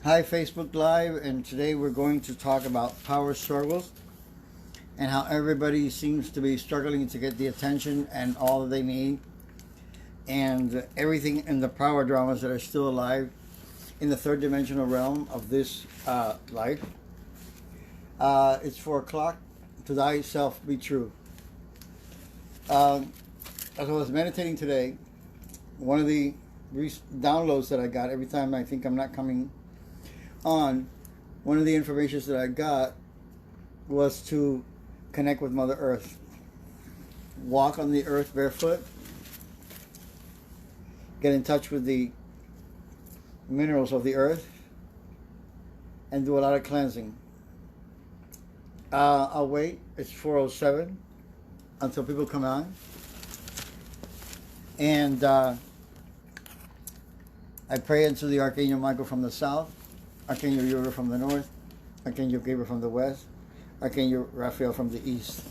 Hi Facebook Live, and today we're going to talk about power struggles and how everybody seems to be struggling to get the attention and all that they need, and everything in the power dramas that are still alive in the third dimensional realm of this life. It's 4 o'clock. To thyself be true. As I was meditating today, one of the downloads that I got every time I think I'm not coming on, one of the informations that I got was to connect with Mother Earth. Walk on the earth barefoot. Get in touch with the minerals of the earth. And do a lot of cleansing. I'll wait. It's 4:07 until people come on. And I pray unto the Archangel Michael from the south, Archangel Uriel from the north, Archangel Gabriel from the west, Archangel Raphael from the east.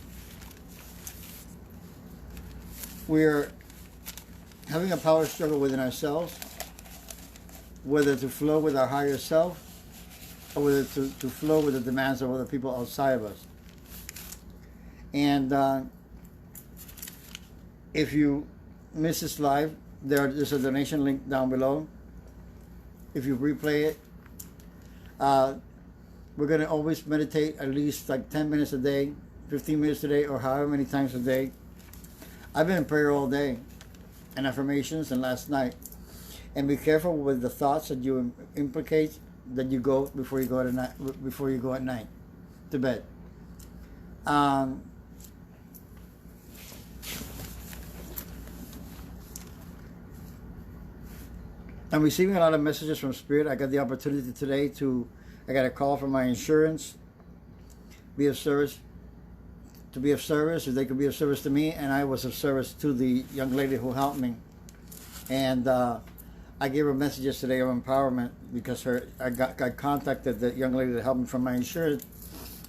We're having a power struggle within ourselves, whether to flow with our higher self or whether to flow with the demands of other people outside of us. And if you miss this live, there's a donation link down below. If you replay it, we're going to always meditate at least like 10 minutes a day, 15 minutes a day, or however many times a day. I've been in prayer all day and affirmations and last night. And be careful with the thoughts that you implicate, that you go before you go at night to bed. I'm receiving a lot of messages from Spirit. I got the opportunity today I got a call from my insurance, be of service, if they could be of service to me, and I was of service to the young lady who helped me. And I gave her a message yesterday of empowerment because I contacted the young lady that helped me from my insurance.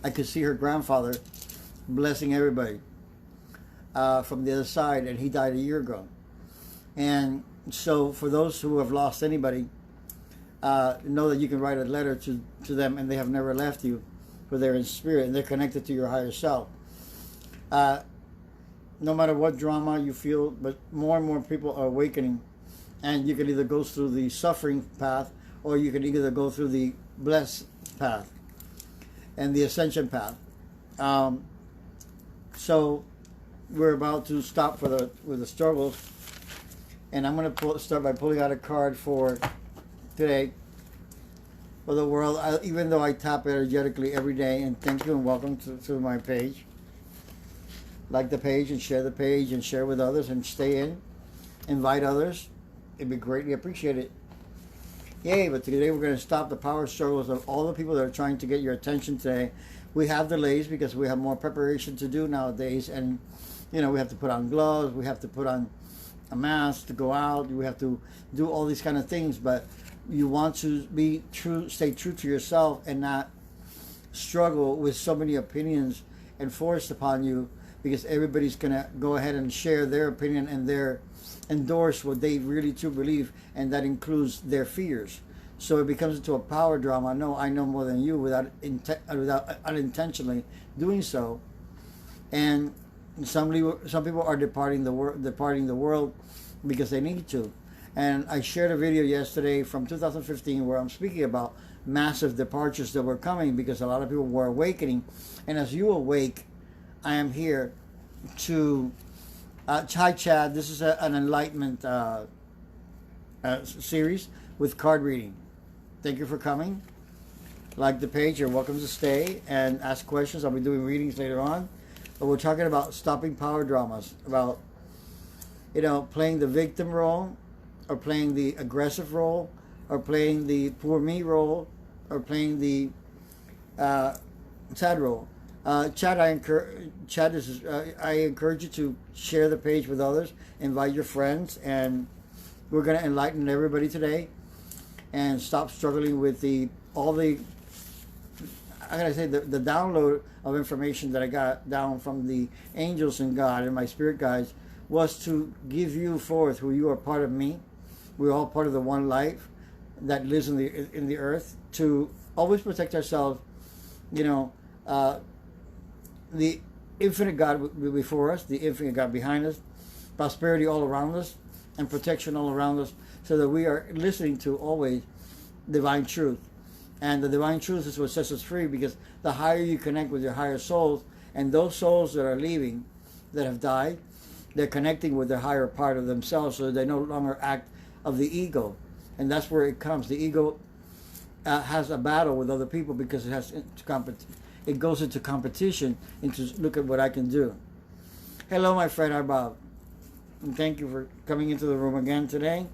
I could see her grandfather blessing everybody from the other side, and he died a year ago. And so for those who have lost anybody, know that you can write a letter to them, and they have never left you, for they're in spirit and they're connected to your higher self. No matter what drama you feel, but more and more people are awakening, and you can either go through the suffering path or you can either go through the blessed path and the ascension path. So we're about to stop with the struggles. And I'm going to start by pulling out a card for today, for the world, even though I tap energetically every day. And thank you and welcome to my page. Like the page and share the page and share with others and stay in. Invite others. It'd be greatly appreciated. Yay, but today we're going to stop the power struggles of all the people that are trying to get your attention today. We have delays because we have more preparation to do nowadays. And, we have to put on gloves. We have to put on a mask to go out. We have to do all these kind of things, but you want to stay true to yourself and not struggle with so many opinions enforced upon you, because everybody's gonna go ahead and share their opinion and endorse what they really truly believe, and that includes their fears. So it becomes into a power drama. No, I know more than you, without unintentionally doing so. And some people are departing the world because they need to. And I shared a video yesterday from 2015 where I'm speaking about massive departures that were coming because a lot of people were awakening. And as you awake, I am here to hi Chad, this is an enlightenment series with card reading. Thank you for coming. Like the page, you're welcome to stay and ask questions. I'll be doing readings later on. But we're talking about stopping power dramas, about playing the victim role, or playing the aggressive role, or playing the poor me role, or playing the sad role. Chad, I encourage you to share the page with others, invite your friends, and we're going to enlighten everybody today and stop struggling with the download of information that I got down from the angels and God and my spirit guides was to give you forth who you are part of me. We're all part of the one life. that lives in the earth, to always protect ourselves. You know, the infinite God before us, the infinite God behind us, prosperity all around us, and protection all around us, so that we are listening to always divine truth. And the divine truth is what sets us free, because the higher you connect with your higher souls, and those souls that are leaving, that have died, they're connecting with their higher part of themselves, so they no longer act of the ego. And that's where it comes. The ego has a battle with other people, because it goes into competition, into look at what I can do. Hello, my friend Arbab. And thank you for coming into the room again today.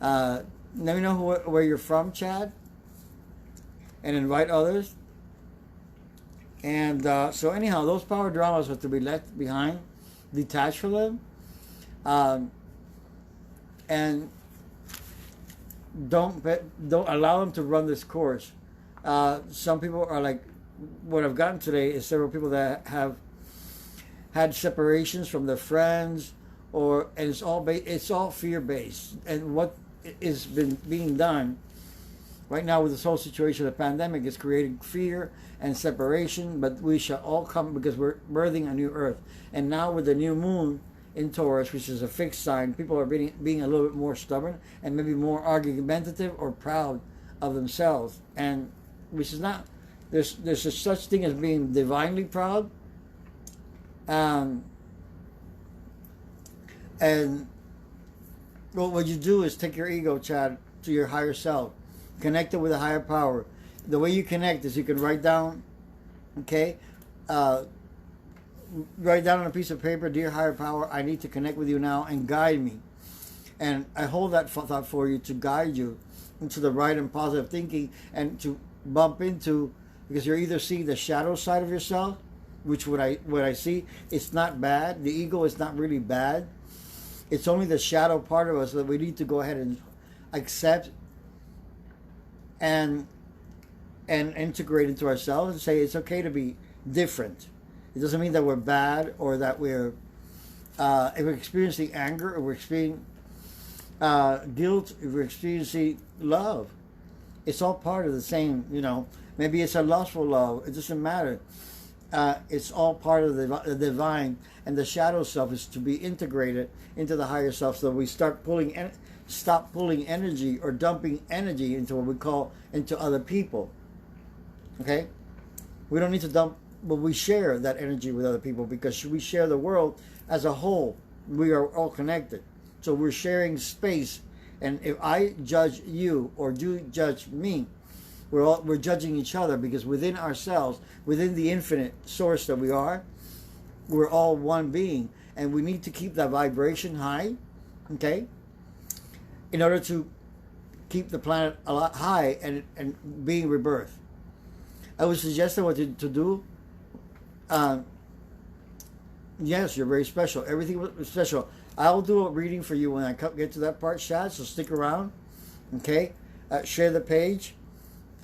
Let me know where you're from, Chad, and invite others. And so anyhow, those power dramas are to be left behind, detached from them, and don't allow them to run this course. Some people are like, what I've gotten today is several people that have had separations from their friends, and it's all fear based. And what is being done right now with this whole situation of the pandemic is creating fear and separation. But we shall all come, because we're birthing a new earth. And now with the new moon in Taurus, which is a fixed sign, people are being a little bit more stubborn and maybe more argumentative or proud of themselves. And which is not, there's a such thing as being divinely proud. And well, what you do is take your ego, Chad, to your higher self. Connect it with a higher power. The way you connect is you can write down, okay? Write down on a piece of paper, dear higher power, I need to connect with you now and guide me. And I hold that thought for you to guide you into the right and positive thinking, and to bump into, because you're either seeing the shadow side of yourself, which what I see, it's not bad. The ego is not really bad. It's only the shadow part of us that we need to go ahead and accept and integrate into ourselves, and say it's okay to be different. It doesn't mean that we're bad, or that we're if we're experiencing anger, or we're experiencing guilt, if we're experiencing love. It's all part of the same, maybe it's a lustful love, it doesn't matter. It's all part of the divine, and the shadow self is to be integrated into the higher self, so that we stop pulling energy or dumping energy into what we call into other people. Okay? We don't need to dump, but we share that energy with other people, because we share the world as a whole. We are all connected. So we're sharing space, and if I judge you or you judge me, we're judging each other, because within ourselves, within the infinite source that we are, we're all one being, and we need to keep that vibration high, okay, in order to keep the planet a lot high and being rebirth. I would suggest what to do. Yes, you're very special. Everything was special. I'll do a reading for you when I get to that part, Shad, so stick around, okay? Share the page.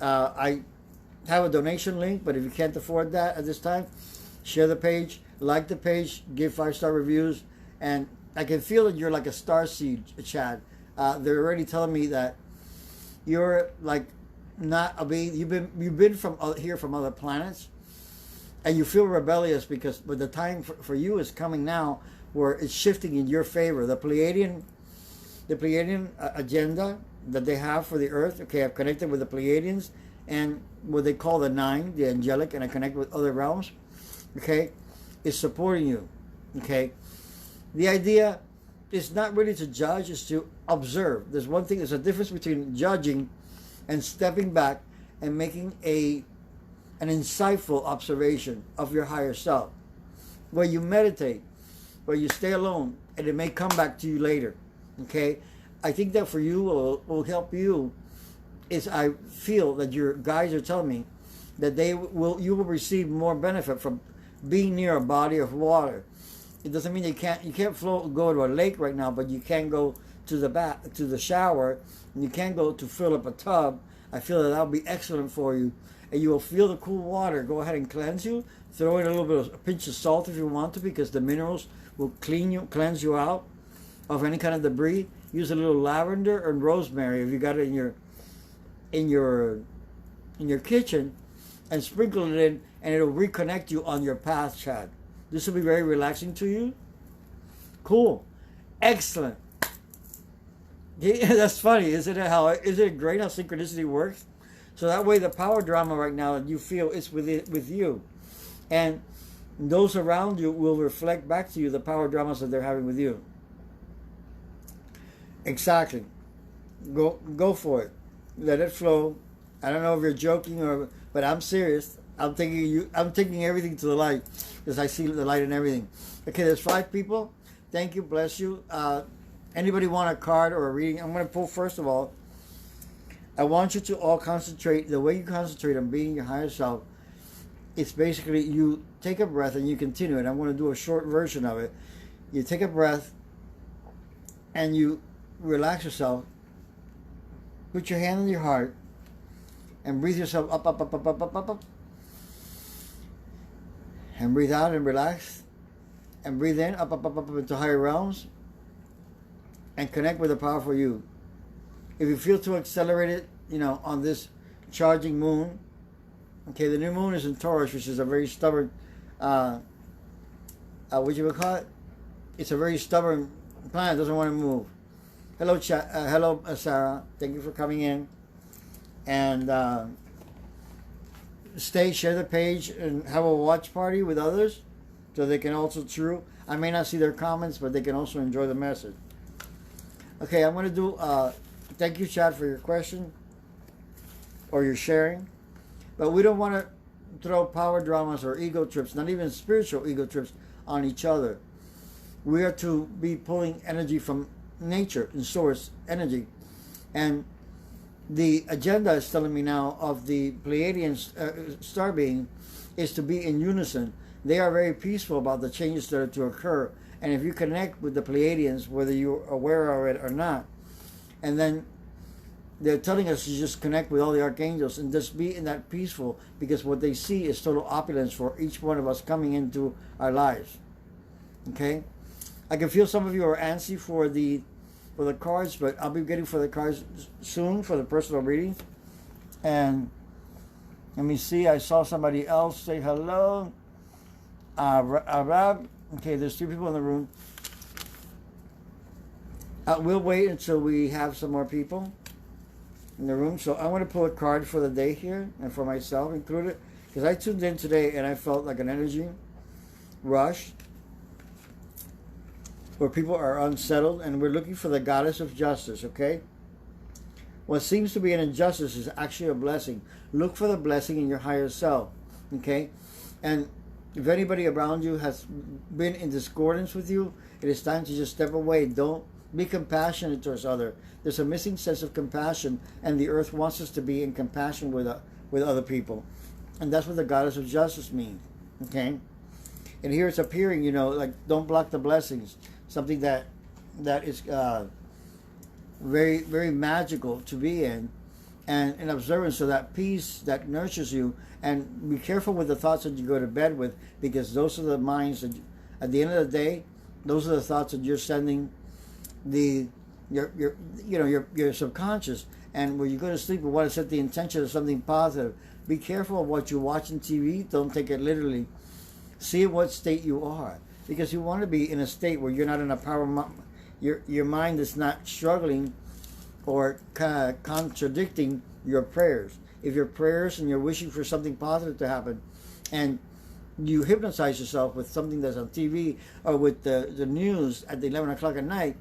I have a donation link, but if you can't afford that at this time, share the page, like the page, give 5-star reviews, and I can feel that you're like a star seed, Chad. They're already telling me that you're like not a being. You've been from here from other planets, and you feel rebellious, but the time for you is coming now, where it's shifting in your favor. The Pleiadian agenda that they have for the earth. Okay, I've connected with the Pleiadians and what they call the 9, the angelic, and I connect with other realms. Okay, is supporting you. Okay, the idea is not really to judge, it's to observe. There's a difference between judging and stepping back and making an insightful observation of your higher self, where you meditate, where you stay alone, and it may come back to you later. Okay, I think that for you will help you. Is I feel that your guides are telling me that you will receive more benefit from being near a body of water. It doesn't mean you can't go to a lake right now, but you can go to the shower, and you can go to fill up a tub. I feel that'll be excellent for you, and you will feel the cool water go ahead and cleanse you. Throw in a pinch of salt if you want to, because the minerals will cleanse you out of any kind of debris, use a little lavender and rosemary if you got it in your kitchen, and sprinkle it in, and it'll reconnect you on your path, Chad. This will be very relaxing to you. Cool. Excellent. Yeah, that's funny, isn't it? Isn't it great how synchronicity works? So that way the power drama right now that you feel is with you. And those around you will reflect back to you the power dramas that they're having with you. Exactly. Go for it. Let it flow. I don't know if you're joking but I'm serious. I'm taking everything to the light because I see the light in everything. Okay, there's 5 people. Thank you. Bless you. Anybody want a card or a reading? I'm going to pull first of all. I want you to all concentrate. The way you concentrate on being your higher self, it's basically you take a breath and you continue it. I'm going to do a short version of it. You take a breath and you relax yourself. Put your hand on your heart and breathe yourself up, up, up, up, up, up, up, up. And breathe out and relax. And breathe in, up, up, up, up into higher realms. And connect with the powerful you. If you feel too accelerated, on this charging moon, okay, the new moon is in Taurus, which is a very stubborn, what you would call it? It's a very stubborn planet, doesn't want to move. Hello, hello, Sarah. Thank you for coming in. And share the page and have a watch party with others so they can also I may not see their comments, but they can also enjoy the message. Okay, I'm going to do, thank you, Chad, for your question or your sharing. But we don't want to throw power dramas or ego trips, not even spiritual ego trips, on each other. We are to be pulling energy from nature and source energy. And the agenda is telling me now of the Pleiadian star being is to be in unison. They are very peaceful about the changes that are to occur. And if you connect with the Pleiadians, whether you're aware of it or not, and then they're telling us to just connect with all the archangels and just be in that peaceful, because what they see is total opulence for each one of us coming into our lives. Okay? I can feel some of you are antsy for the cards, but I'll be getting for the cards soon for the personal readings. And let me see, I saw somebody else say hello. Arab. Okay, there's 2 people in the room. We'll wait until we have some more people in the room. So I want to pull a card for the day here and for myself included, because I tuned in today and I felt like an energy rush where people are unsettled, and we're looking for the goddess of justice, okay? What seems to be an injustice is actually a blessing. Look for the blessing in your higher self, okay? And if anybody around you has been in discordance with you, it is time to just step away. Don't be compassionate towards others. There's a missing sense of compassion, and the earth wants us to be in compassion with other people. And that's what the goddess of justice means, okay? And here it's appearing, like don't block the blessings. Something that is very, very magical to be in, and in observance of that peace that nurtures you. And be careful with the thoughts that you go to bed with, because those are the minds that, at the end of the day, those are the thoughts that you're sending your subconscious. And when you go to sleep, you want to set the intention of something positive. Be careful of what you watch on TV. Don't take it literally. See what state you are, because you want to be in a state where you're not in a power. Your mind is not struggling or kind of contradicting your prayers. If your prayers and you're wishing for something positive to happen, and you hypnotize yourself with something that's on TV or with the news at 11 o'clock at night,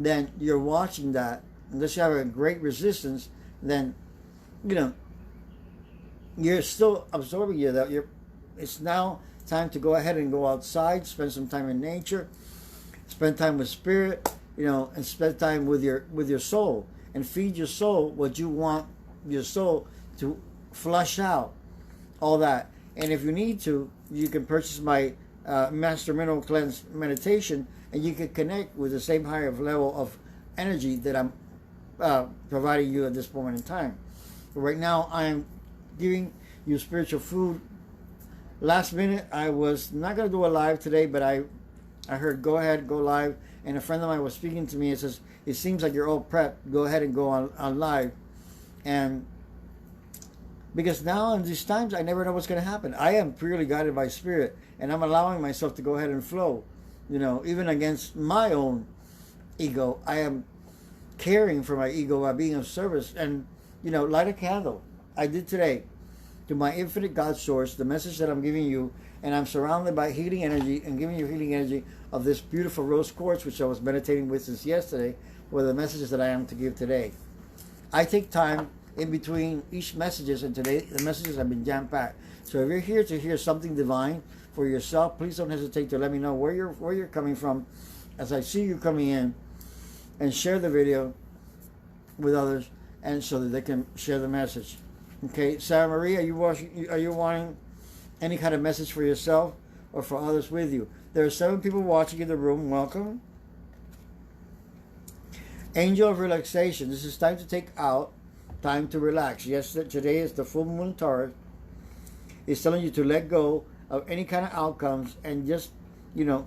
then you're watching that. Unless you have a great resistance, then you're still absorbing it's now time to go ahead and go outside, spend some time in nature, spend time with spirit, and spend time with your soul, and feed your soul what you want your soul to flush out, all that. And if you need to, you can purchase my Master Mineral Cleanse meditation, and you can connect with the same higher level of energy that I'm providing you at this moment in time. But right now, I'm giving you spiritual food. Last minute, I was not going to do a live today, but I heard go ahead, go live, and a friend of mine was speaking to me and says, it seems like you're all prepped, go ahead and go on live. And because now in these times, I never know what's going to happen. I am purely guided by Spirit, and I'm allowing myself to go ahead and flow. You know, even against my own ego, I am caring for my ego by being of service. And, you know, light a candle. I did today to my infinite God source, the message that I'm giving you, and I'm surrounded by healing energy and giving you healing energy of this beautiful rose quartz, which I was meditating with since yesterday, were the messages that I am to give today. I take time in between each messages, and today the messages have been jam-packed. So if you're here to hear something divine for yourself, please don't hesitate to let me know where you're coming from as I see you coming in, and share the video with others, and so that they can share the message. Okay, Sarah Marie, are you wanting any kind of message for yourself or for others with you? There are 7 people watching in the room. Welcome. Angel of Relaxation. This is time to take out, time to relax. Yes, today is the full moon Taurus. It's telling you to let go of any kind of outcomes and just, you know,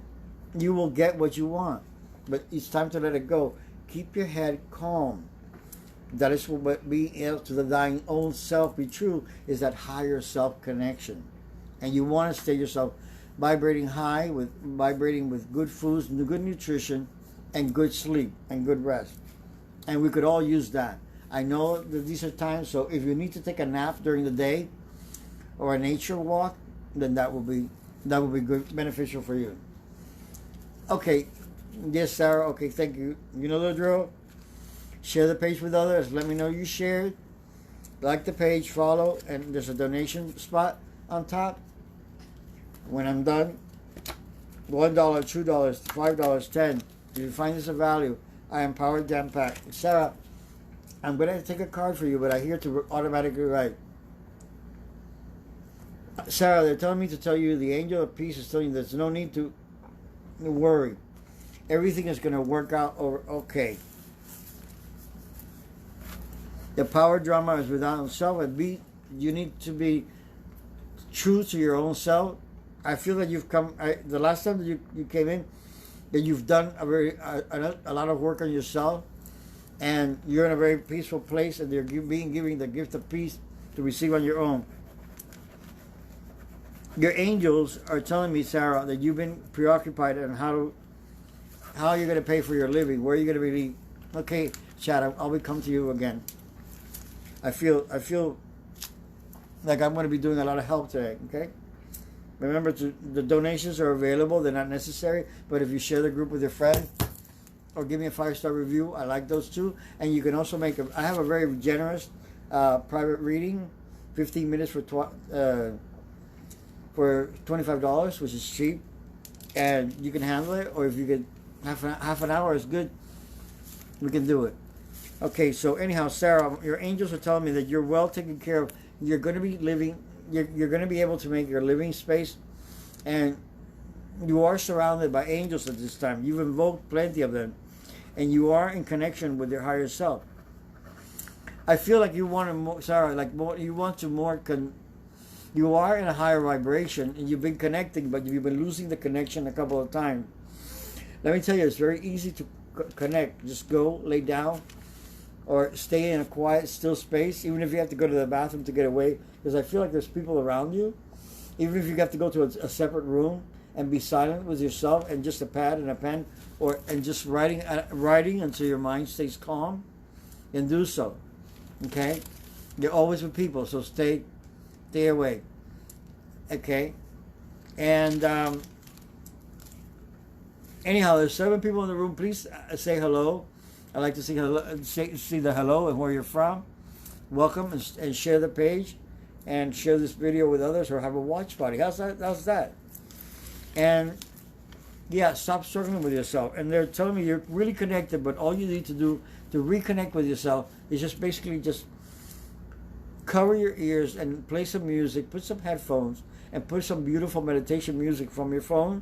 you will get what you want. But it's time to let it go. Keep your head calm. That is what being able to the thine own self be true, is that higher self connection. And you want to stay yourself vibrating high, vibrating with good foods, good nutrition, and good sleep and good rest. And we could all use that. I know that these are times, so if you need to take a nap during the day or a nature walk, then that will be good, beneficial for you. Okay, yes, Sarah. Okay, thank you. You know the drill. Share the page with others. Let me know you shared. Like the page, follow, and there's a donation spot on top. When I'm done, $1, $2, $5, $10. If you find this of value, I am powered jam packed. Sarah, I'm going to take a card for you, but I hear to automatically write. Sarah, they're telling me to tell you, the angel of peace is telling you there's no need to worry. Everything is going to work out okay. The power drama is without self. You need to be true to your own self. I feel that you've come, the last time that you came in, that you've done a lot of work on yourself, and you're in a very peaceful place, and you're giving the gift of peace to receive on your own. Your angels are telling me, Sarah, that you've been preoccupied on how you're going to pay for your living, where you're going to be. Okay, Chad, I'll come to you again. I feel like I'm going to be doing a lot of help today. Okay. Remember, the donations are available. They're not necessary. But if you share the group with your friend or give me a 5-star review, I like those too. And you can also I have a very generous private reading, 15 minutes for $25, which is cheap. And you can handle it. Or if you could, half an hour is good. We can do it. Okay, so anyhow, Sarah, your angels are telling me that you're well taken care of. You're going to be living. You're going to be able to make your living space, and you are surrounded by angels at this time. You've invoked plenty of them, and you are in connection with your higher self. I feel like you want to more, Sarah, like more. You want to more. You are in a higher vibration, and you've been connecting, but you've been losing the connection a couple of times. Let me tell you, it's very easy to connect. Just go, lay down, or stay in a quiet, still space, even if you have to go to the bathroom to get away, because I feel like there's people around you. Even if you have to go to a separate room and be silent with yourself and just a pad and a pen, and just writing until your mind stays calm, then do so. Okay? You're always with people, so stay away. Okay? And anyhow, there's 7 people in the room. Please say hello. I'd like to see the hello and where you're from. Welcome, and share the page, and share this video with others, or have a watch party. How's that? And yeah, stop struggling with yourself. And they're telling me you're really connected, but all you need to do to reconnect with yourself is just basically just cover your ears and play some music, put some headphones, and put some beautiful meditation music from your phone.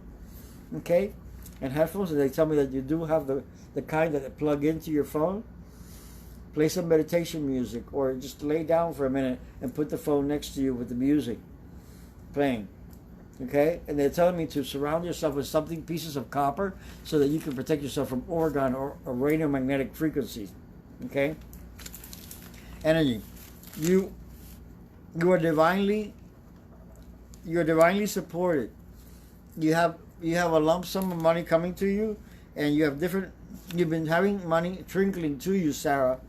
Okay? And headphones, and they tell me that you do have the kind that plug into your phone. Play some meditation music, or just lay down for a minute and put the phone next to you with the music playing. Okay, and they're telling me to surround yourself with something, pieces of copper, so that you can protect yourself from orgone or radiomagnetic frequencies. Okay, energy. You are divinely supported. You have a lump sum of money coming to you, and you've been having money trickling to you, Sarah,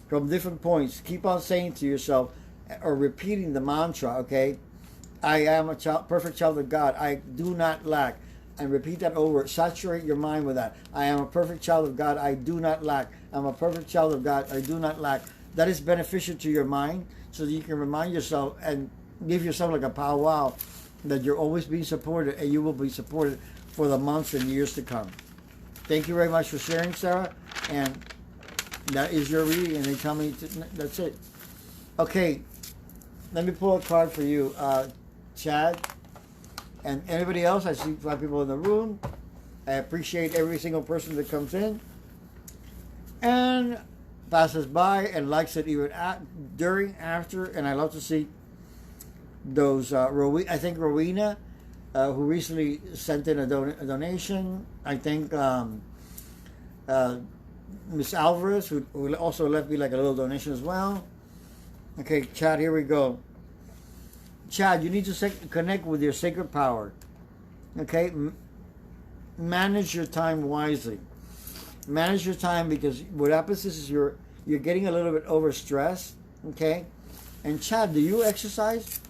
from different points. Keep on saying to yourself or repeating the mantra. Okay, I am a perfect child of God. I do not lack. And repeat that over. Saturate your mind with that. I am a perfect child of God. I do not lack. I'm a perfect child of God. I do not lack. That is beneficial to your mind, so that you can remind yourself and give yourself like a powwow that you're always being supported, and you will be supported for the months and years to come. Thank you very much for sharing, Sarah. And that is your reading. And they tell me that's it. Okay, let me pull a card for you, Chad. And anybody else, I see 5 people in the room. I appreciate every single person that comes in and passes by and likes it even during, after. And I love to see those, I think Rowena, who recently sent in a donation. I think Miss Alvarez, who also left me like a little donation as well. Okay, Chad, here we go. Chad, you need to connect with your sacred power. Okay? Manage your time wisely. Manage your time, because what happens is you're getting a little bit overstressed. Okay? And Chad, do you exercise?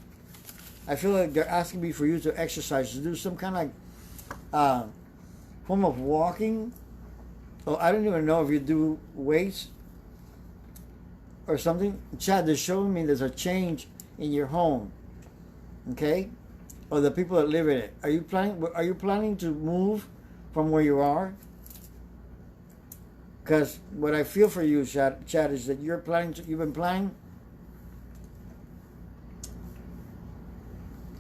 I feel like they're asking me for you to exercise, to do some kind of form of walking. Oh, I don't even know if you do weights or something. Chad, they're showing me there's a change in your home. Okay, or the people that live in it. Are you planning to move from where you are? Because what I feel for you, Chad, is that you've been planning.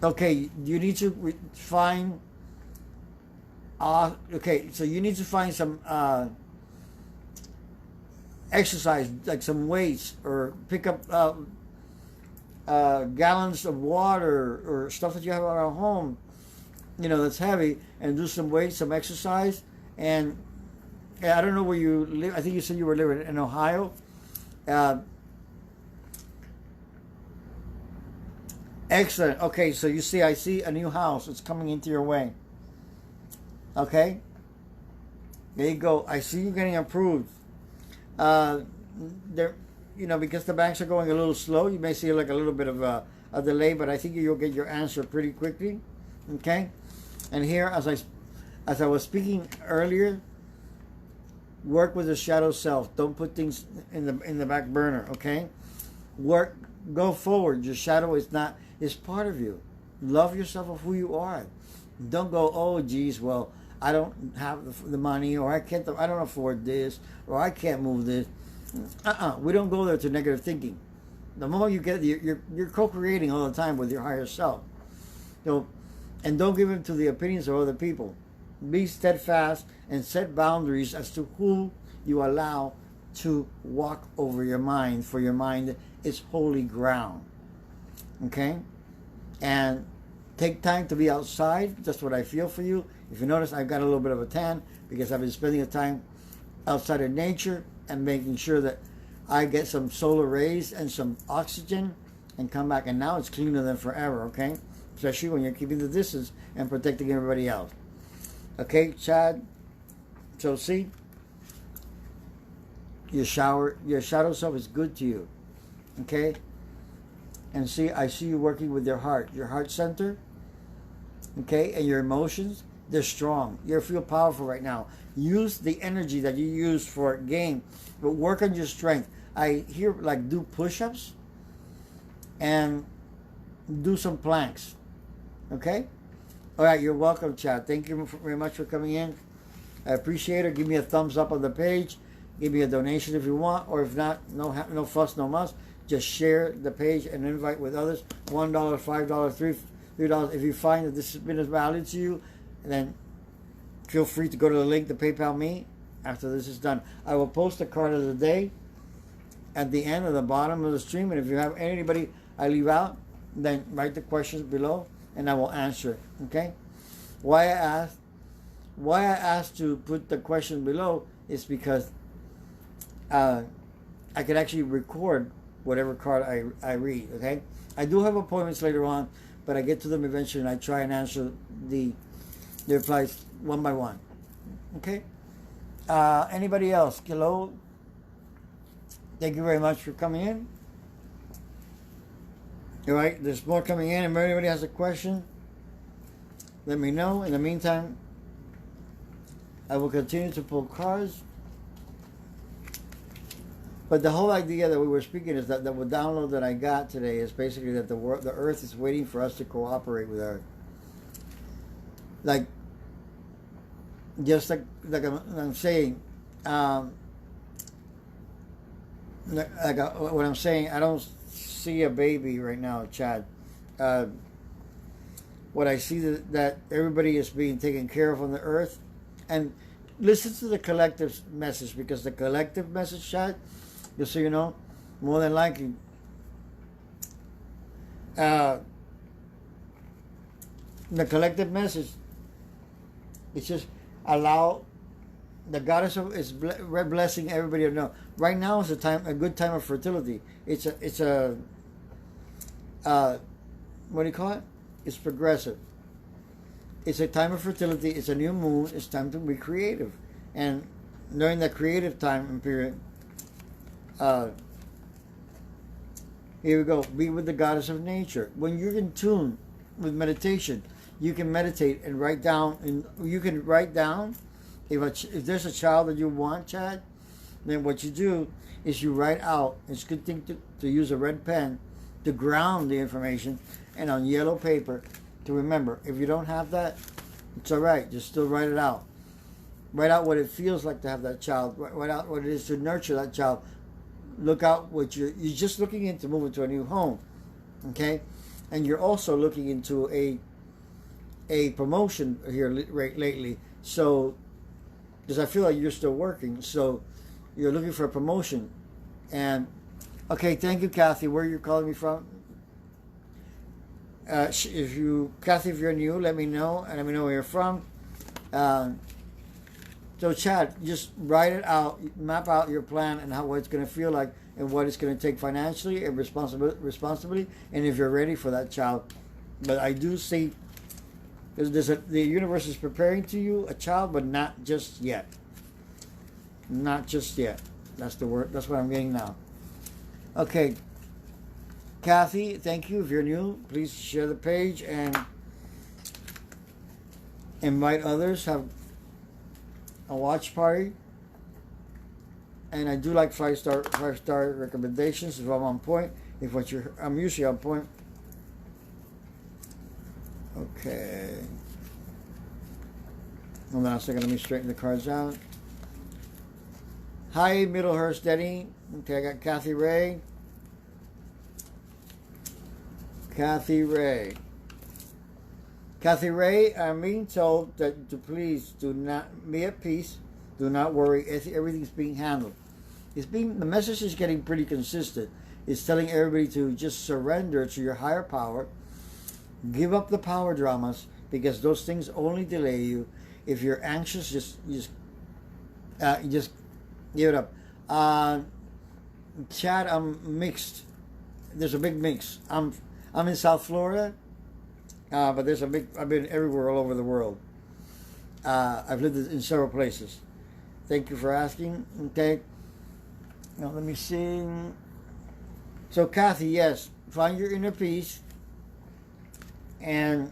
Okay, you need to find. Okay, so you need to find some exercise, like some weights, or pick up gallons of water or stuff that you have around home, that's heavy, and do some weights, some exercise. And I don't know where you live. I think you said you were living in Ohio. Excellent. Okay, so you see, I see a new house. It's coming into your way. Okay? There you go. I see you getting approved. Because the banks are going a little slow, you may see like a little bit of a delay, but I think you'll get your answer pretty quickly. Okay? And here, as I was speaking earlier, work with the shadow self. Don't put things in the back burner. Okay? Go forward. Your shadow is part of you. Love yourself of who you are. Don't go, oh geez, well, I don't have the money, or I don't afford this, or I can't move this. We don't go there to negative thinking. The moment you get, you're co-creating all the time with your higher self. And don't give in to the opinions of other people. Be steadfast and set boundaries as to who you allow to walk over your mind, for your mind is holy ground. Okay? And take time to be outside. That's what I feel for you. If you notice, I've got a little bit of a tan because I've been spending the time outside in nature and making sure that I get some solar rays and some oxygen and come back. And now it's cleaner than forever, okay? Especially when you're keeping the distance and protecting everybody else. Okay, Chad? So see? Your shadow self is good to you. Okay? And see, I see you working with your heart center. Okay? And your emotions, they're strong. You feel powerful right now. Use the energy that you use for game, but work on your strength. I hear like do push-ups and do some planks. Okay? All right, you're welcome, Chad. Thank you very much for coming in. I appreciate it. Give me a thumbs up on the page. Give me a donation if you want, or if not, no fuss, no muss. Just share the page and invite with others. $1, $5, $3. If you find that this has been of value to you, then feel free to go to the link to PayPal me after this is done. I will post the card of the day at the end or the bottom of the stream. And if you have anybody I leave out, then write the questions below and I will answer it. Okay? Why I asked to put the question below is because I could actually record whatever card I read. Okay? I do have appointments later on, but I get to them eventually, and I try and answer the replies one by one. Okay? Anybody else? Hello? Thank you very much for coming in. All right, there's more coming in. If anybody has a question, let me know. In the meantime, I will continue to pull cards. But the whole idea that we were speaking is that the download that I got today is basically that the Earth is waiting for us to cooperate with her. Like, just like I'm saying, what I'm saying, I don't see a baby right now, Chad. What I see that everybody is being taken care of on the earth, and listen to the collective message, because the collective message, Chad, just so you know, more than likely, the collective message, it's just allow the goddess is blessing everybody to know. Right now is a good time of fertility. It's a what do you call it? It's progressive. It's a time of fertility. It's a new moon. It's time to be creative, and during that creative time and period, here we go. Be with the goddess of nature. When you're in tune with meditation, you can meditate and write down. And you can write down if there's a child that you want, Chad. Then what you do is you write out. It's a good thing to use a red pen to ground the information, and on yellow paper to remember. If you don't have that, it's all right. Just still write it out. Write out what it feels like to have that child. Write out what it is to nurture that child. Look out what you're just looking into moving to a new home, okay? And you're also looking into a promotion here lately. So, because I feel like you're still working, so you're looking for a promotion. And okay, thank you, Kathy. Where you're calling me from? Kathy, if you're new, let me know, and let me know where you're from. So, Chad, just write it out, map out your plan and what it's going to feel like, and what it's going to take financially and responsibly, and if you're ready for that child. But I do see the universe is preparing to you a child, but not just yet. Not just yet. That's the word. That's what I'm getting now. Okay, Kathy, thank you. If you're new, please share the page and invite others. Have a watch party. And I do like five-star recommendations if I'm on point. I'm usually on point. Okay. Hold on a second, let me straighten the cards out. Hi, Middlehurst Denny. Okay, I got Kathy Ray. Kathy Ray. Kathy Ray, I'm being told that to please do not be at peace. Do not worry. Everything's being handled. The message is getting pretty consistent. It's telling everybody to just surrender to your higher power. Give up the power dramas, because those things only delay you. If you're anxious, just give it up. Chad, I'm mixed. There's a big mix. I'm in South Florida, but there's a big. I've been everywhere, all over the world. I've lived in several places. Thank you for asking. Okay. Now let me see. So Kathy, yes, find your inner peace and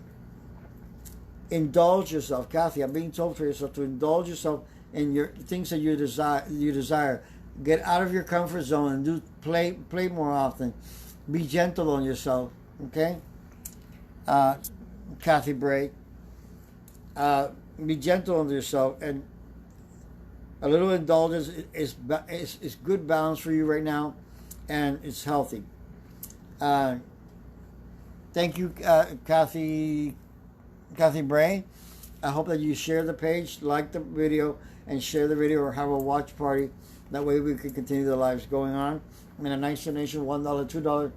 indulge yourself. Kathy, I'm being told for yourself to indulge yourself in your things that you desire. Get out of your comfort zone and play more often. Be gentle on yourself. Okay. Kathy Bray. Be gentle on yourself, and a little indulgence is good balance for you right now, and it's healthy. Thank you, Kathy Bray. I hope that you share the page, like the video, and share the video, or have a watch party. That way we can continue the lives going on. In a nice donation, $1, $2, $3,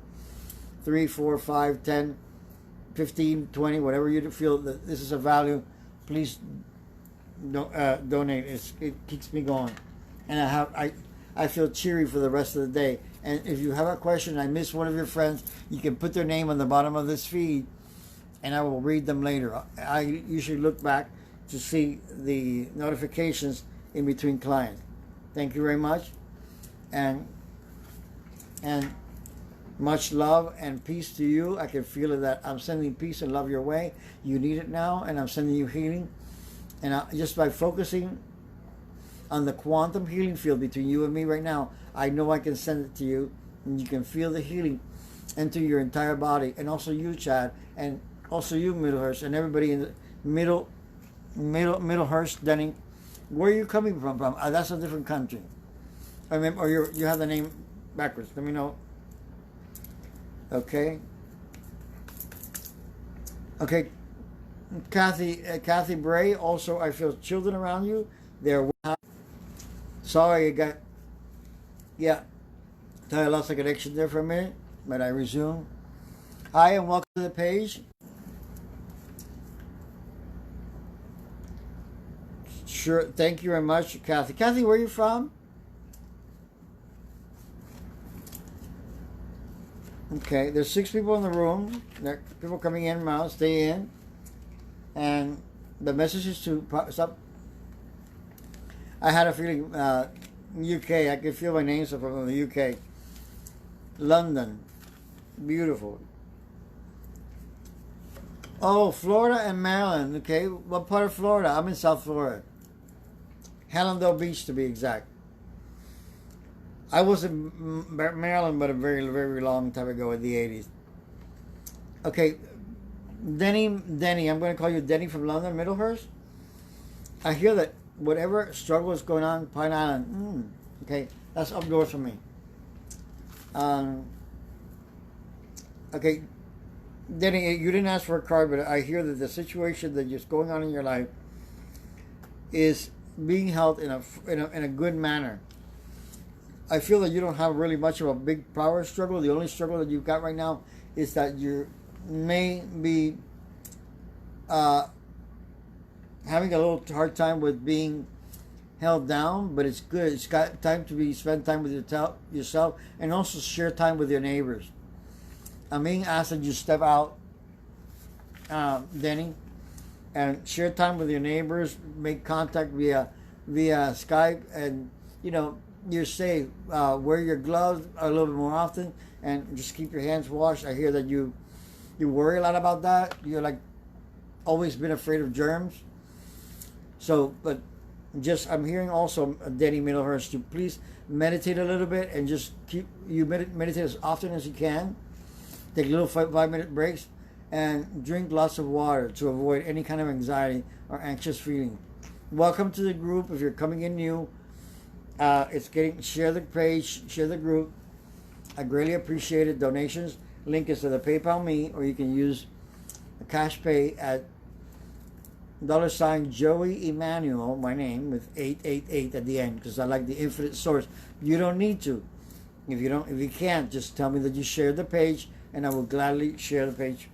$4, $5, $10, 15, 20, whatever you feel that this is a value, please donate. It keeps me going, and I feel cheery for the rest of the day. And if you have a question, I miss one of your friends, you can put their name on the bottom of this feed, and I will read them later. I usually look back to see the notifications in between clients. Thank you very much, and much love and peace to you. I can feel it that I'm sending peace and love your way. You need it now, and I'm sending you healing. And just by focusing on the quantum healing field between you and me right now, I know I can send it to you, and you can feel the healing into your entire body. And also you, Chad, and also you, Middlehurst, and everybody in the Middlehurst, Denny. Where are you coming from? That's a different country. I mean, or you have the name backwards. Let me know. Okay. Okay. Kathy Bray. Also, I feel children around you. They're sorry, I got. Yeah, I lost the connection there for a minute, but I resume. Hi, and welcome to the page. Sure, thank you very much, Kathy. Kathy, where are you from? Okay, there's 6 people in the room. There are people coming in and out. Stay in. And the message is to stop. I had a feeling, UK, I could feel my names from the UK. London, beautiful. Oh, Florida and Maryland. Okay, what part of Florida? I'm in South Florida. Hallandale Beach, to be exact. I was in Maryland, but a very, very long time ago in the 80s. Okay, Denny, I'm going to call you Denny from London, Middlehurst. I hear that whatever struggle is going on, Pine Island, okay, that's up north for me. Okay, Denny, you didn't ask for a card, but I hear that the situation that is going on in your life is being held in a good manner. I feel that you don't have really much of a big power struggle. The only struggle that you've got right now is that you may be having a little hard time with being held down, but it's good. It's got time to spend time with yourself and also share time with your neighbors. I'm being asked that you step out, Denny, and share time with your neighbors, make contact via Skype, and you're safe. Wear your gloves a little bit more often, and just keep your hands washed. I hear that you worry a lot about that. You're like always been afraid of germs. So, but I'm hearing also, Denny Middlehurst, to please meditate a little bit and just meditate as often as you can. Take little 5-minute breaks and drink lots of water to avoid any kind of anxiety or anxious feeling. Welcome to the group. If you're coming in new, share the page, share the group. I greatly appreciate it. Donations link is to the PayPal me, or you can use a cash pay at $ Joey Emanuel, my name, with 888 at the end, because I like the infinite source. You don't need to. If you can't, just tell me that you shared the page, and I will gladly share the page,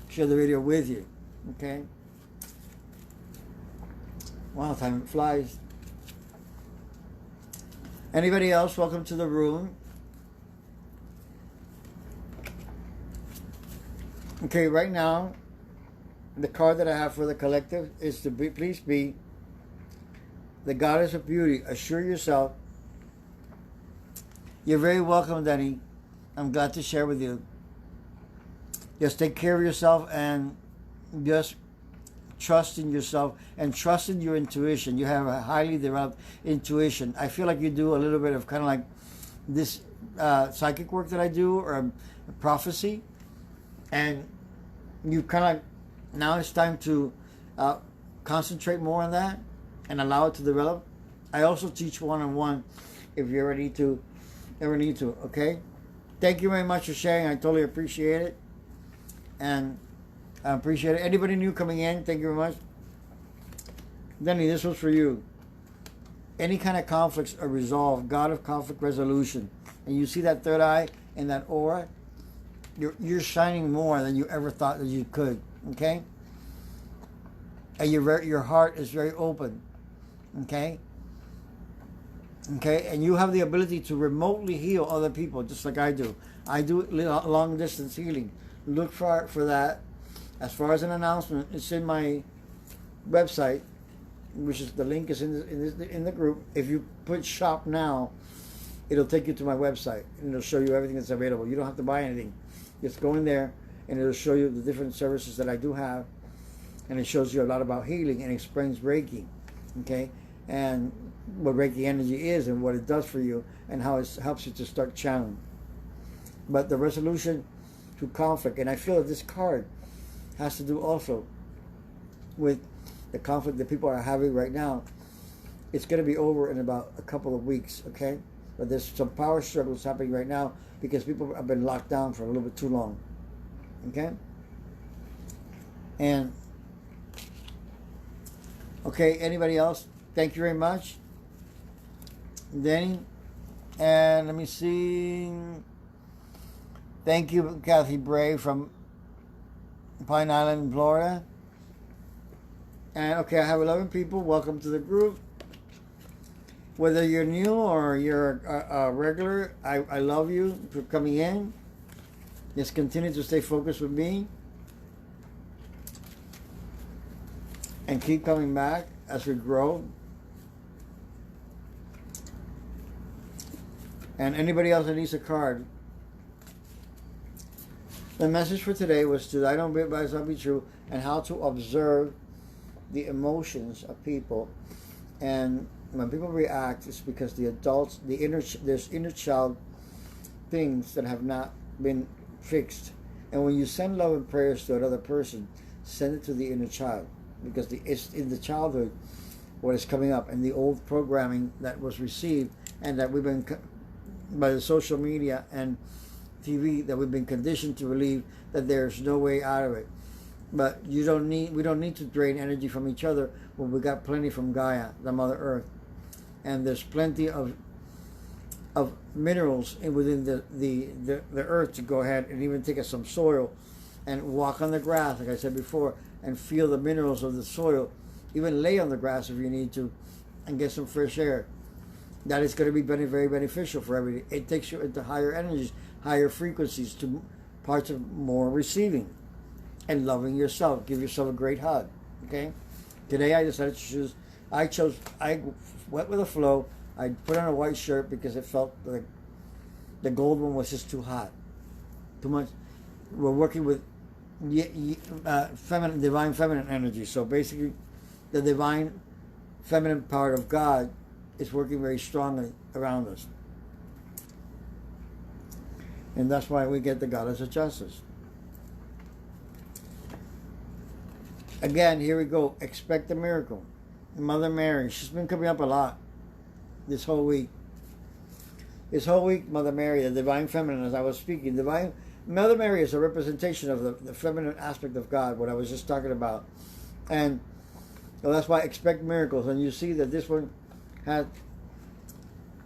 share the video with you. Okay? Wow, time flies. Anybody else? Welcome to the room. Okay, right now, the card that I have for the collective is to please be the Goddess of Beauty. Assure yourself. You're very welcome, Denny. I'm glad to share with you. Just take care of yourself and just trust in yourself and trust in your intuition. You have a highly developed intuition. I feel like you do a little bit of kind of like this psychic work that I do, or a prophecy, and you kind of, now it's time to concentrate more on that and allow it to develop. I also teach one-on-one if you ever need to, okay? Thank you very much for sharing. I totally appreciate it. And I appreciate it. Anybody new coming in, thank you very much. Denny, this was for you. Any kind of conflicts are resolved. God of conflict resolution. And you see that third eye and that aura? You're shining more than you ever thought that you could. Okay? And your heart is very open. Okay? Okay? And you have the ability to remotely heal other people, just like I do. I do long distance healing. Look for that. As far as an announcement, it's in my website, which is the link is in the group. If you put shop now, it'll take you to my website and it'll show you everything that's available. You don't have to buy anything. Just go in there and it'll show you the different services that I do have, and it shows you a lot about healing and explains Reiki, okay, and what Reiki energy is and what it does for you and how it helps you to start channeling. But the resolution to conflict, and I feel that this card has to do also with the conflict that people are having right now. It's going to be over in about a couple of weeks, okay? But there's some power struggles happening right now because people have been locked down for a little bit too long, okay? And, okay, anybody else? Thank you very much, Danny. And let me see. Thank you, Kathy Bray from Pine Island, Florida. And okay, I have 11 people. Welcome to the group. Whether you're new or you're a regular, I love you for coming in. Just continue to stay focused with me. And keep coming back as we grow. And anybody else that needs a card. The message for today was to I don't be by itself be true, and how to observe the emotions of people. And when people react, it's because the adults, there's inner child things that have not been fixed. And when you send love and prayers to another person, send it to the inner child, because it's in the childhood what is coming up, and the old programming that was received and that we've been by the social media and TV that we've been conditioned to believe that there's no way out of it. But we don't need to drain energy from each other when we got plenty from Gaia, the Mother Earth, and there's plenty of minerals within the earth to go ahead and even take us some soil and walk on the grass, like I said before, and feel the minerals of the soil. Even lay on the grass if you need to, and get some fresh air. That is going to be very beneficial for everybody. It takes you into higher energies, higher frequencies, to parts of more receiving and loving yourself. Give yourself a great hug. Okay? Today I decided to choose. I went with the flow. I put on a white shirt because it felt like the gold one was just too hot, too much. We're working with divine feminine energy. So basically, the divine feminine part of God is working very strongly around us. And that's why we get the Goddess of Justice. Again, here we go. Expect a miracle. Mother Mary, she's been coming up a lot this whole week. Mother Mary, the divine feminine, as I was speaking, Mother Mary is a representation of the feminine aspect of God, what I was just talking about. And so that's why expect miracles. And you see that this one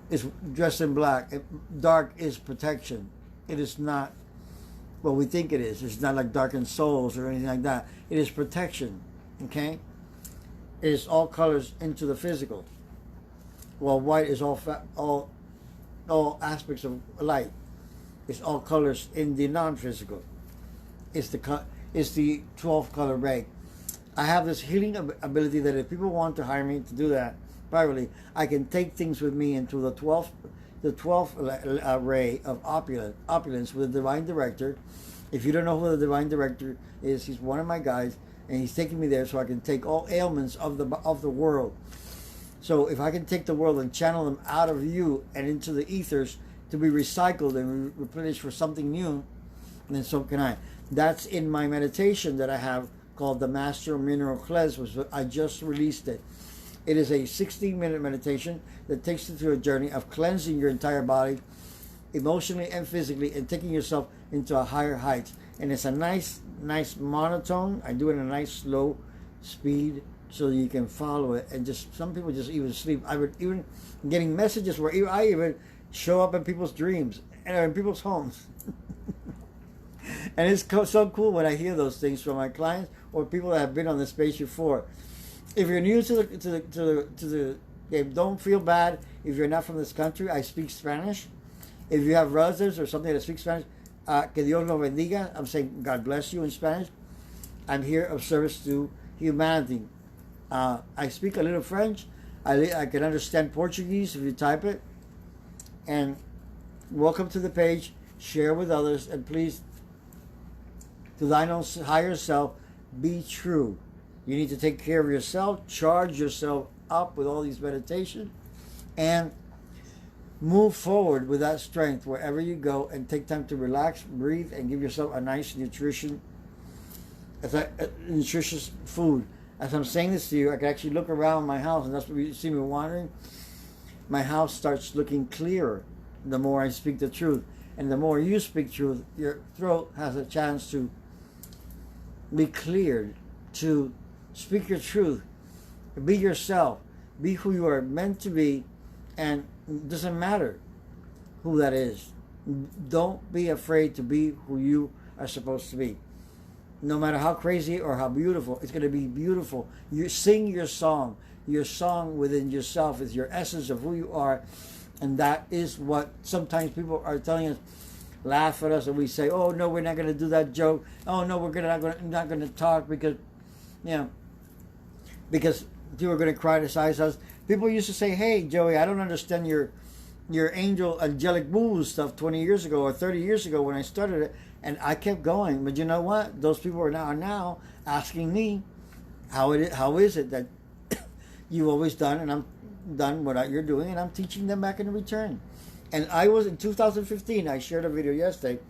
is dressed in black. Dark is protection. It is not what we think it is. It's not like darkened souls or anything like that. It is protection. Okay? It is all colors into the physical, while white is all aspects of light. It's all colors in the non-physical. It's the 12th color ray. I have this healing ability that if people want to hire me to do that privately, I can take things with me into the 12th ray of opulence with the divine director. If you don't know who the divine director is, he's one of my guys, and he's taking me there so I can take all ailments of the world. So if I can take the world and channel them out of you and into the ethers to be recycled and replenished for something new, then so can I. That's in my meditation that I have called the Master Mineral Cleanse, which I just released it. It is a 16-minute meditation that takes you through a journey of cleansing your entire body, emotionally and physically, and taking yourself into a higher height. And it's a nice monotone. I do it in a nice slow speed so you can follow it. And just some people just even sleep. I would even getting messages where I even show up in people's dreams and in people's homes. And it's so cool when I hear those things from my clients or people that have been on the space before. If you're new to the game, don't feel bad if you're not from this country. I speak Spanish. If you have relatives or something that speak Spanish, que Dios lo bendiga. I'm saying God bless you in Spanish. I'm here of service to humanity. I speak a little French. I can understand Portuguese if you type it. And welcome to the page. Share with others. And please, to thine own higher self, be true. You need to take care of yourself. Charge yourself up with all these meditations. And move forward with that strength wherever you go. And take time to relax, breathe, and give yourself a nice nutritious food. As I'm saying this to you, I can actually look around my house, and that's what you see me wandering. My house starts looking clearer the more I speak the truth. And the more you speak truth, your throat has a chance to be cleared, to speak your truth, be yourself, be who you are meant to be, and it doesn't matter who that is. Don't be afraid to be who you are supposed to be. No matter how crazy or how beautiful, it's going to be beautiful. You sing your song. Your song within yourself is your essence of who you are. And that is what sometimes people are telling us, laugh at us, and we say, oh, no, we're not going to do that joke. Oh, no, we're not going to talk because people are going to criticize us. People used to say, hey, Joey, I don't understand your angelic boo stuff 20 years ago or 30 years ago when I started it. And I kept going, but you know what? Those people are now asking me, how is it that you've always done, and I'm done what you're doing, and I'm teaching them back in return. And I was in 2015. I shared a video yesterday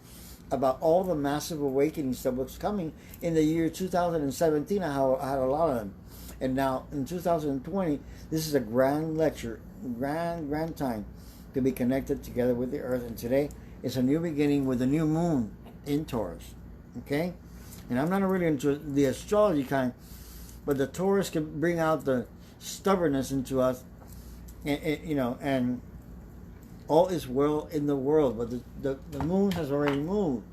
about all the massive awakenings that was coming in the year 2017. I had a lot of them, and now in 2020, this is a grand lecture, grand time to be connected together with the earth. And today is a new beginning with a new moon in Taurus, okay? And I'm not really into the astrology kind, but the Taurus can bring out the stubbornness into us, and all is well in the world. But the moon has already moved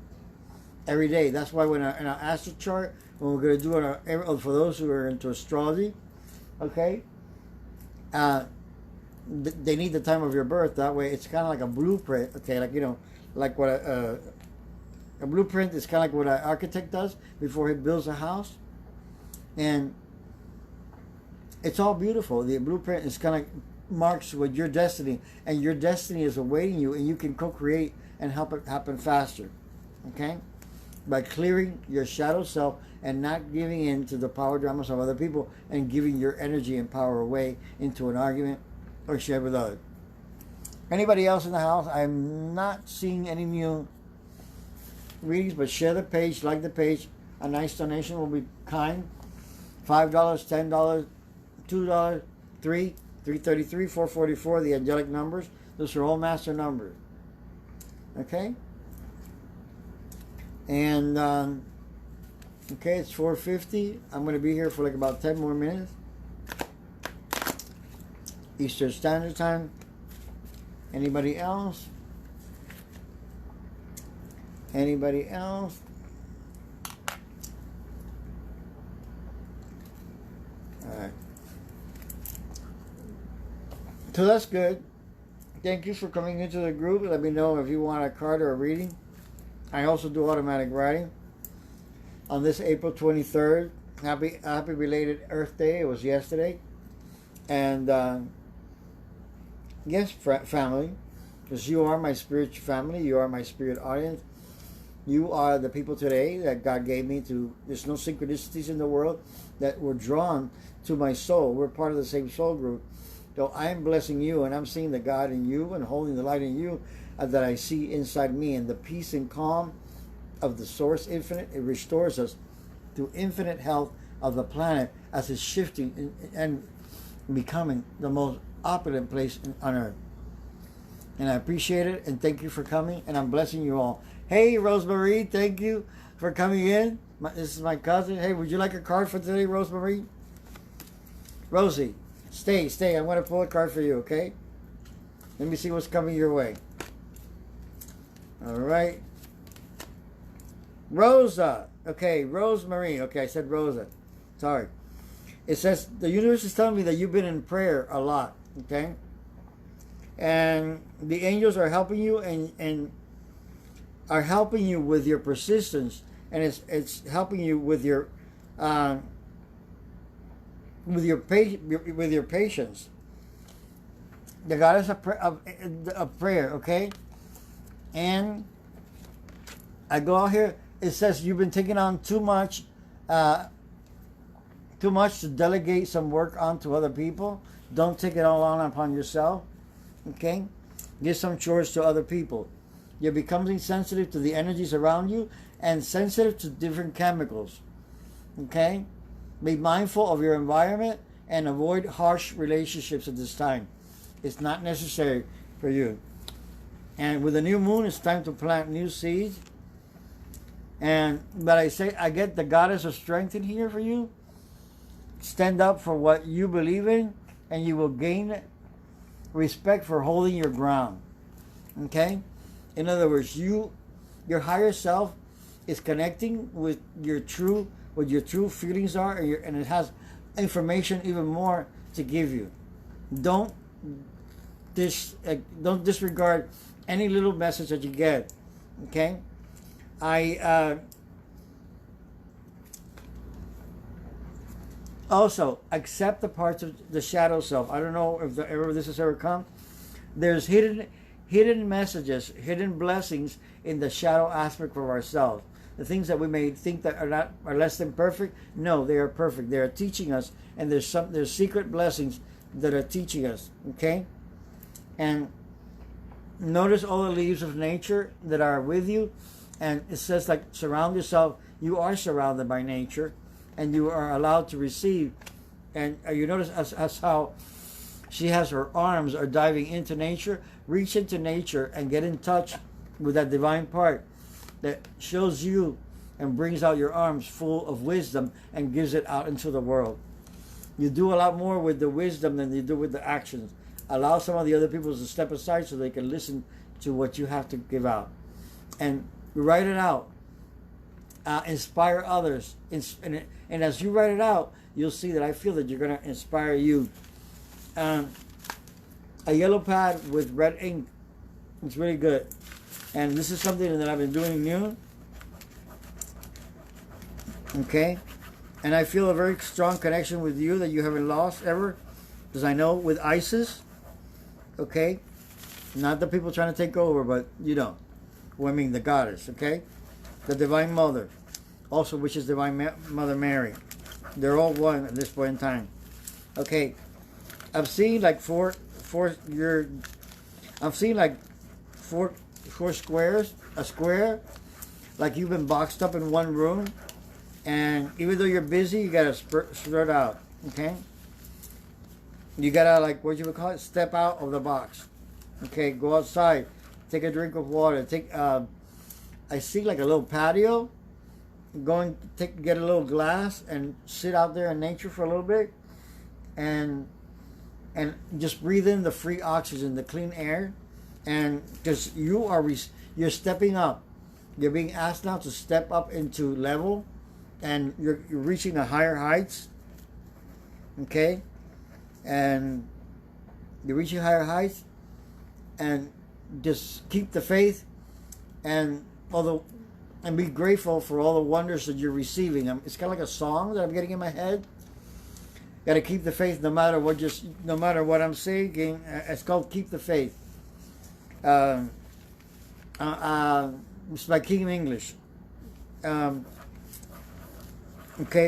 every day. That's why when in our astro chart, when we're going to do it for those who are into astrology, okay, they need the time of your birth. That way, it's kind of like a blueprint, okay, like what a blueprint is kind of like what an architect does before he builds a house. And it's all beautiful. The blueprint is kind of marks with your destiny, and your destiny is awaiting you, and you can co-create and help it happen faster, okay? By clearing your shadow self and not giving in to the power dramas of other people and giving your energy and power away into an argument or share with others. Anybody else in the house? I'm not seeing any new readings, but share the page, like the page. A nice donation will be kind. $5, $10, $2, $3, $333, $444, the angelic numbers. Those are all master numbers. Okay? And, okay, it's 4:50. I'm going to be here for like about 10 more minutes. Eastern Standard Time. Anybody else? Anybody else? Alright. So that's good. Thank you for coming into the group. Let me know if you want a card or a reading. I also do automatic writing. On this April 23rd, happy belated Earth Day. It was yesterday. And yes, family, because you are my spiritual family. You are my spirit audience. You are the people today that God gave me to. There's no synchronicities in the world that were drawn to my soul. We're part of the same soul group. So I'm blessing you, and I'm seeing the God in you and holding the light in you that I see inside me. And the peace and calm of the Source Infinite, it restores us to infinite health of the planet as it's shifting and becoming the most opulent place on earth. And I appreciate it, and thank you for coming, and I'm blessing you all. Hey, Rosemary, thank you for coming in. This is my cousin. Hey, would you like a card for today, Rosemary? Rosie, stay. I'm going to pull a card for you, okay? Let me see what's coming your way. All right. Rosa. Okay, Rosemary. Okay, I said Rosa. Sorry. It says the universe is telling me that you've been in prayer a lot. Okay. And the angels are helping you and are helping you with your persistence, and it's helping you with your patience. The goddess of prayer, okay? And I go out here. It says you've been taking on too much to delegate some work onto other people. Don't take it all on upon yourself. Okay? Give some chores to other people. You're becoming sensitive to the energies around you and sensitive to different chemicals. Okay? Be mindful of your environment and avoid harsh relationships at this time. It's not necessary for you. And with the new moon, it's time to plant new seeds. But I get the goddess of strength in here for you. Stand up for what you believe in, and you will gain respect for holding your ground. Okay? In other words, your higher self is connecting with what your true feelings are, and it has information even more to give you. Don't disregard any little message that you get. Okay? Also accept the parts of the shadow self. I don't know if this has ever come. There's hidden messages, hidden blessings in the shadow aspect of ourselves. The things that we may think that are less than perfect, no, they are perfect. They are teaching us, and there's secret blessings that are teaching us. Okay, and notice all the leaves of nature that are with you, and it says like surround yourself. You are surrounded by nature, and you are allowed to receive. And you notice as how she has her arms are diving into nature. Reach into nature and get in touch with that divine part that shows you and brings out your arms full of wisdom and gives it out into the world. You do a lot more with the wisdom than you do with the actions. Allow some of the other people to step aside so they can listen to what you have to give out. And write it out. Inspire others. And as you write it out, you'll see that I feel that you're going to inspire you. A yellow pad with red ink. It's really good. And this is something that I've been doing new. Okay? And I feel a very strong connection with you that you haven't lost ever. Because I know with Isis, okay? Not the people trying to take over, but you know. Well, I mean the goddess, okay? The Divine Mother. Also, which is Divine Mother Mary. They're all one at this point in time. Okay. I've seen like four squares, a square, like you've been boxed up in one room, and even though you're busy, you gotta spread out. Okay, you gotta, like, what you would call it, step out of the box. Okay, go outside, take a drink of water. I see like a little patio. Get a little glass and sit out there in nature for a little bit, and just breathe in the free oxygen, the clean air, and because you're stepping up. You're being asked now to step up into level, and you're reaching the higher heights. Okay, and you're reaching higher heights, and just keep the faith, and be grateful for all the wonders that you're receiving. It's kind of like a song that I'm getting in my head. Got to keep the faith no matter what I'm saying. It's called Keep the Faith. It's by King English. Okay,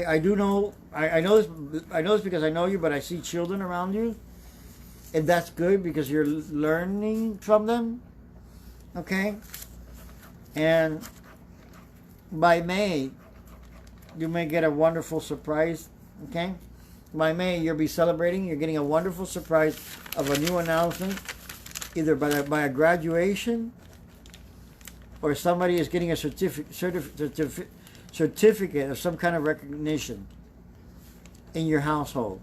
I do know. I know this because I know you, but I see children around you, and that's good because you're learning from them. Okay, and by May, you may get a wonderful surprise. Okay. By May, you'll be celebrating. You're getting a wonderful surprise of a new announcement, either by a graduation, or somebody is getting a certificate of some kind of recognition in your household.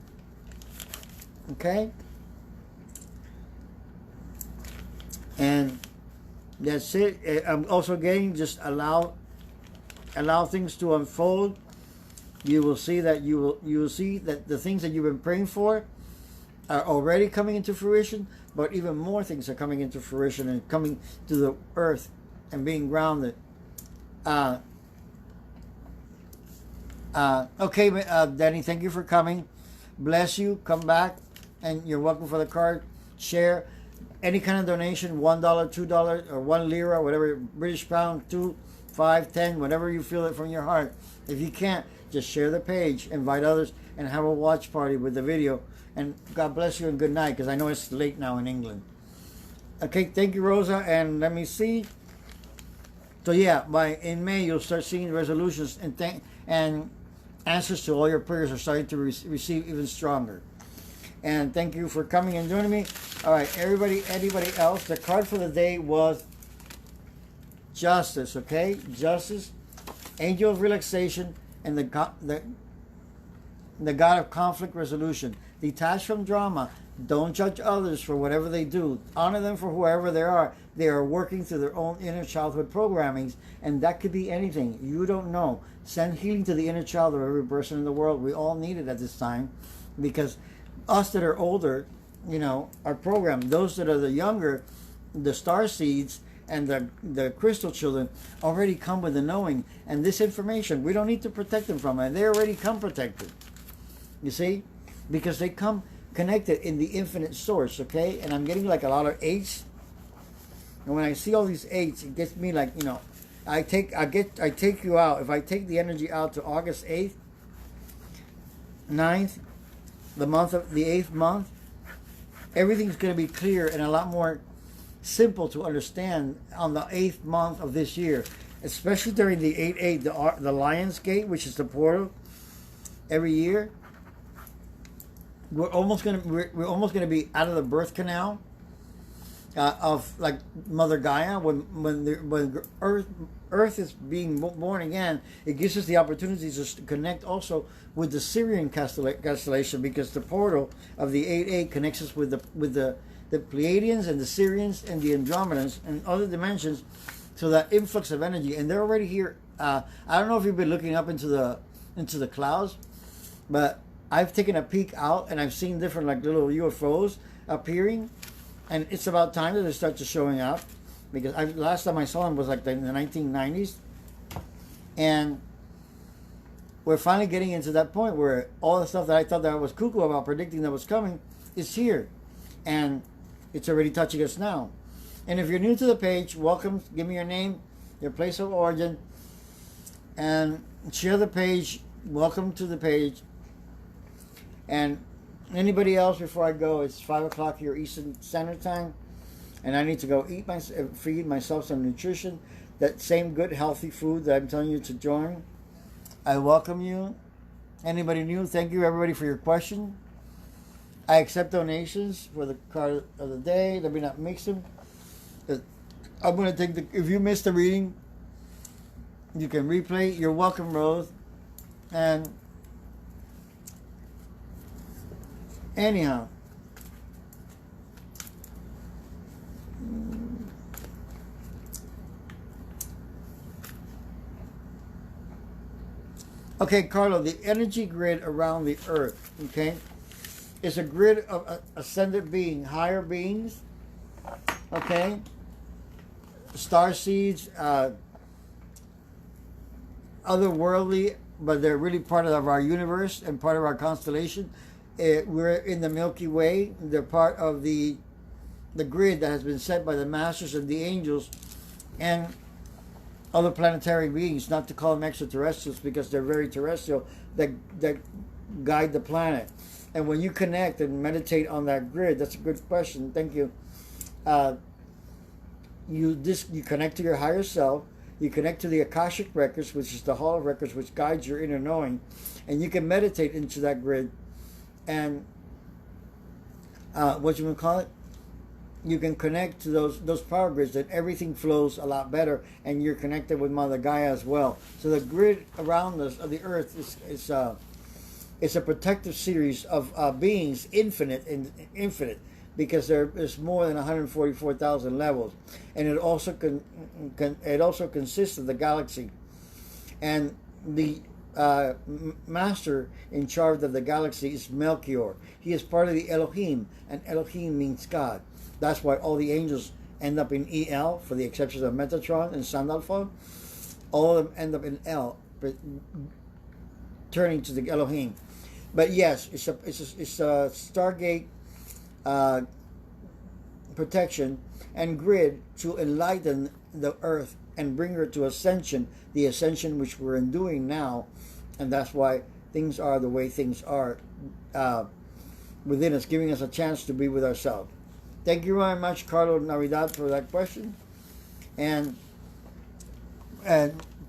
Okay? And that's it. I'm also getting, just allow allow things to unfold, you will see that you will see that the things that you've been praying for are already coming into fruition, but even more things are coming into fruition and coming to the earth and being grounded. Okay, Danny, thank you for coming. Bless you. Come back, and you're welcome for the card. Share any kind of donation, $1, $2, or 1 lira, whatever, British pound, 2, 5, 10, whatever you feel it from your heart. If you can't, just share the page, invite others, and have a watch party with the video. And God bless you and good night, because I know it's late now in England. Okay, thank you, Rosa. And let me see. So yeah, in May you'll start seeing resolutions and answers to all your prayers are starting to receive even stronger. And thank you for coming and joining me. All right, anybody else? The card for the day was Justice. Okay, Justice, Angel of Relaxation, and the God of Conflict Resolution. Detach from drama. Don't judge others for whatever they do. Honor them for whoever they are. They are working through their own inner childhood programmings, and that could be anything. You don't know. Send healing to the inner child of every person in the world. We all need it at this time, because us that are older, are programmed. Those that are the younger, the star seeds and the crystal children already come with the knowing. And this information, we don't need to protect them from it. They already come protected. You see? Because they come connected in the infinite source, okay? And I'm getting like a lot of 8s. And when I see all these 8s, it gets me like, I take you out. If I take the energy out to August 8th, 9th, the 8th month, everything's going to be clear and a lot more simple to understand on the 8th month of this year, especially during the 8/8, the Lion's Gate, which is the portal every year. We're almost gonna be out of the birth canal of like Mother Gaia. When Earth is being born again, it gives us the opportunity to connect also with the Syrian constellation, because the portal of the 8/8 connects us with the Pleiadians and the Syrians and the Andromedans and other dimensions. So that influx of energy, and they're already here. I don't know if you've been looking up into the clouds, but I've taken a peek out and I've seen different like little UFOs appearing, and it's about time that they start to showing up, because last time I saw them was like in the 1990s, and we're finally getting into that point where all the stuff that I thought that I was cuckoo about predicting that was coming is here, and it's already touching us now. And if you're new to the page, welcome. Give me your name, your place of origin, and share the page. Welcome to the page. And anybody else, before I go, it's 5 o'clock here Eastern Standard Time, and I need to go feed myself some nutrition, that same good healthy food that I'm telling you to join. I welcome you. Anybody new, thank you everybody for your question. I accept donations for the card of the day. Let me not mix them. I'm going to take if you missed the reading, you can replay. You're welcome, Rose. And anyhow, okay, Carlo, the energy grid around the earth, okay, is a grid of ascended being, higher beings, okay, star seeds, otherworldly, but they're really part of our universe and part of our constellation. We're in the Milky Way. They're part of the grid that has been set by the masters and the angels and other planetary beings, not to call them extraterrestrials because they're very terrestrial, that guide the planet. And when you connect and meditate on that grid, that's a good question, thank you. You connect to your higher self, you connect to the Akashic records, which is the Hall of Records, which guides your inner knowing, and you can meditate into that grid. And what you would call it, you can connect to those power grids, that everything flows a lot better, and you're connected with Mother Gaia as well. So the grid around us of the earth is a protective series of beings, infinite, because there is more than 144,000 levels, and it also consists of the galaxy. And the master in charge of the galaxy is Melchior. He is part of the Elohim, and Elohim means God. That's why all the angels end up in El, for the exception of Metatron and Sandalphon. All of them end up in El, turning to the Elohim. But yes, it's a Stargate protection and grid to enlighten the earth and bring her to ascension, the ascension which we're doing now. And that's why things are the way things are within us, giving us a chance to be with ourselves. Thank you very much, Carlo Navidad, for that question. And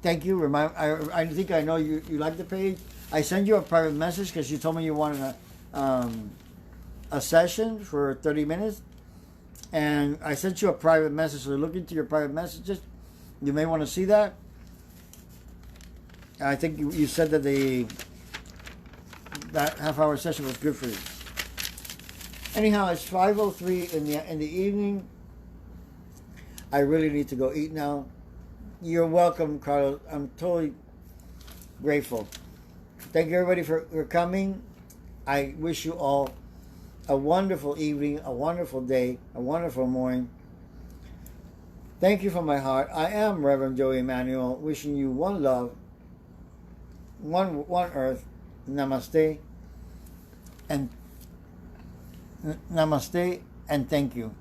thank you. I think I know you like the page. I sent you a private message because you told me you wanted a session for 30 minutes. And I sent you a private message. So look into your private messages. You may want to see that. I think you said that that half-hour session was good for you. Anyhow, it's 5:03 in the evening. I really need to go eat now. You're welcome, Carlos. I'm totally grateful. Thank you, everybody, for coming. I wish you all a wonderful evening, a wonderful day, a wonderful morning. Thank you from my heart. I am Rev Joey Emanuel, wishing you one love, one earth. Namaste and thank you.